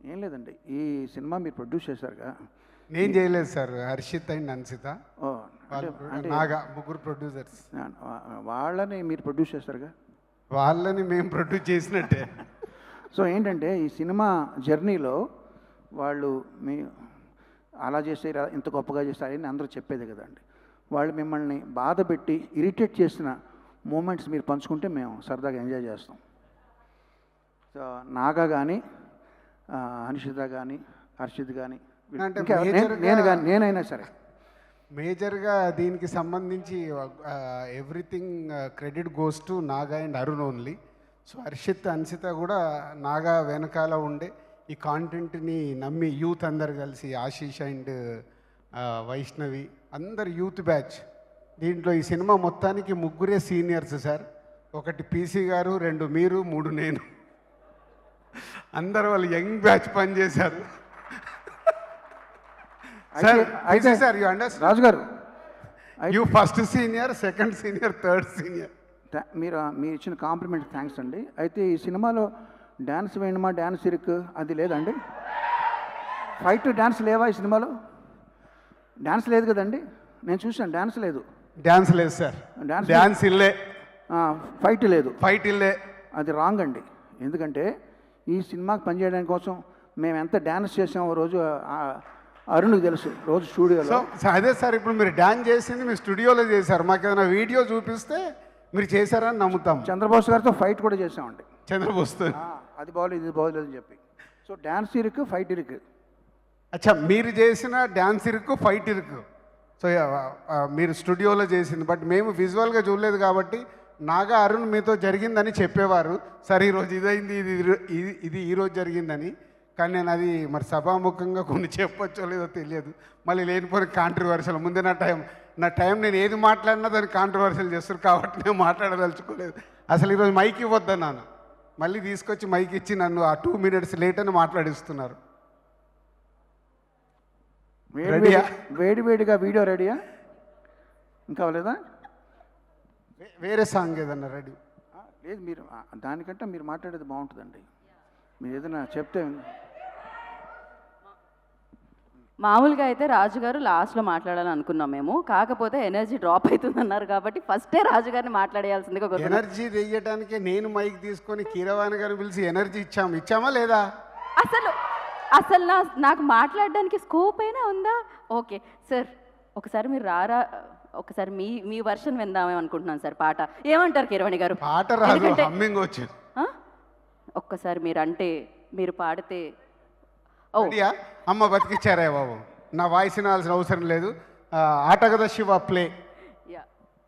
ఏం లేదండి, ఈ సినిమా మీరు ప్రొడ్యూస్ చేశారుగా? నేను చేయలేదు సార్, హర్షిత్ అండ్ అన్సిత ఓ, నాగా ముగ్గురు ప్రొడ్యూసర్స్. వాళ్ళని మీరు ప్రొడ్యూస్ చేశారుగా? వాళ్ళని మేము ప్రొడ్యూస్ చేసినట్టే. సో ఏంటంటే ఈ సినిమా జర్నీలో వాళ్ళు మీ అలా చేస్తే ఇంత గొప్పగా చేస్తారని అందరూ చెప్పేది కదండి. వాళ్ళు మిమ్మల్ని బాధ పెట్టి ఇరిటేట్ చేసిన మూమెంట్స్ మీరు పంచుకుంటే మేము సరదాగా ఎంజాయ్ చేస్తాం. సో నాగా కానీ, అనిషిత కానీ, హర్షిత్ కానీ, నేనైనా సరే మేజర్గా దీనికి సంబంధించి everything credit goes to Naga and Arun only. So Harshit Ansita కూడా నాగా వెనకాల ఉండే ఈ కాంటెంట్ని నమ్మి యూత్ అందరు కలిసి ఆశీష్ అండ్ వైష్ణవి అందరు యూత్ బ్యాచ్. దీంట్లో ఈ సినిమా మొత్తానికి ముగ్గురే సీనియర్స్ సార్. ఒకటి పీసీ గారు, 2 మీరు, 3 నేను. అందరు వాళ్ళు యంగ్ బ్యాచ్ పనిచేశారు సార్. అయితే సార్ యూ అండర్స్టాండ్ రాజు గారు, you first senior, second senior, third senior. మీరు ఇచ్చిన కాంప్లిమెంట్ థ్యాంక్స్ అండి. అయితే ఈ సినిమాలో డ్యాన్స్ వేయడమా, డ్యాన్స్ ఇరుక్ అది లేదండి? ఫైట్ డ్యాన్స్ లేవా ఈ సినిమాలో? డ్యాన్స్ లేదు కదండి? నేను చూసాను, డ్యాన్స్ లేదు. డ్యాన్స్ లేదు సార్, డ్యాన్స్ ఇల్లే. ఫైట్ లేదు, ఫైట్ ఇల్లే. అది రాంగ్ అండి. ఎందుకంటే ఈ సినిమాకి పనిచేయడానికి కోసం మేము ఎంత డ్యాన్స్ చేసామో రోజు అరుణ్కి తెలుసు, రోజు స్టూడియోలో. సో అదే సార్, ఇప్పుడు మీరు డ్యాన్స్ చేసింది మీ స్టూడియోలో చేశారు, మాకు ఏదైనా వీడియో చూపిస్తే మీరు చేశారని నమ్ముతాం. చంద్రబోస్ గారితో ఫైట్ కూడా చేసామండి. చంద్రబోస్తో అది బాగోలేదు, ఇది బాగోలేదు అని చెప్పి. సో డ్యాన్స్ ఇరుకు, ఫైట్ ఇరుకు. అచ్చా, మీరు చేసిన డ్యాన్స్ ఇరుకు, ఫైట్ ఇరుకు. సో మీరు స్టూడియోలో చేసింది, బట్ మేము విజువల్గా చూడలేదు కాబట్టి నాగా అరుణ్ మీతో జరిగిందని చెప్పేవారు సార్. ఈరోజు ఇదైంది, ఇది ఈరోజు జరిగిందని. కానీ నేను అది మరి సభాముఖంగా కొన్ని చెప్పొచ్చో లేదో తెలియదు. మళ్ళీ లేనిపోయిన కాంట్రవర్షియల్ ముందే నా టైం నేను ఏది మాట్లాడినా దాన్ని కాంట్రవర్షియల్ చేస్తారు కాబట్టి నేను మాట్లాడదలుచుకోలేదు. అసలు ఈరోజు మైక్ ఇవ్వద్దన్నాను, మళ్ళీ తీసుకొచ్చి మైక్ ఇచ్చి నన్ను ఆ 2 minutes లేట్ అని మాట్లాడిస్తున్నారు. వేడివేడిగా వీడియో రెడీయా? ఇంకా అవ్వలేదా? వేరే సాంగ్ ఏదన్నా రెడీ? లేదు, మీరు దానికంటే మీరు మాట్లాడేది బాగుంటుందండి. మీరు ఏదైనా చెప్తే. మామూలుగా అయితే రాజుగారు లాస్ట్లో మాట్లాడాలని అనుకున్నాం మేము, కాకపోతే ఎనర్జీ డ్రాప్ అవుతుంది అన్నారు కాబట్టి ఫస్టే రాజుగారిని మాట్లాడేయాల్సిందిగా. ఎనర్జీ తెయ్యడానికి నేను మైక్ తీసుకొని కీరవాణి గారిని పిలిచి ఎనర్జీ ఇచ్చామా లేదా? అసలు నాకు మాట్లాడడానికి స్కోప్ అయినా ఉందా? ఓకే సార్, ఒకసారి మీరు ఒకసారి మీ వర్షన్ విందామే అనుకుంటున్నాను సార్. పాట ఏమంటారు కీరవాణి గారు? పాట రాదు, హమ్మింగ్ వచ్చు. ఒక్కసారి మీరు పాడితే. ఓ అమ్మ బతికిచ్చారే బాబు, నా వాయిస్ వినాల్సిన అవసరం లేదు. ఆట కదా శివ ప్లే.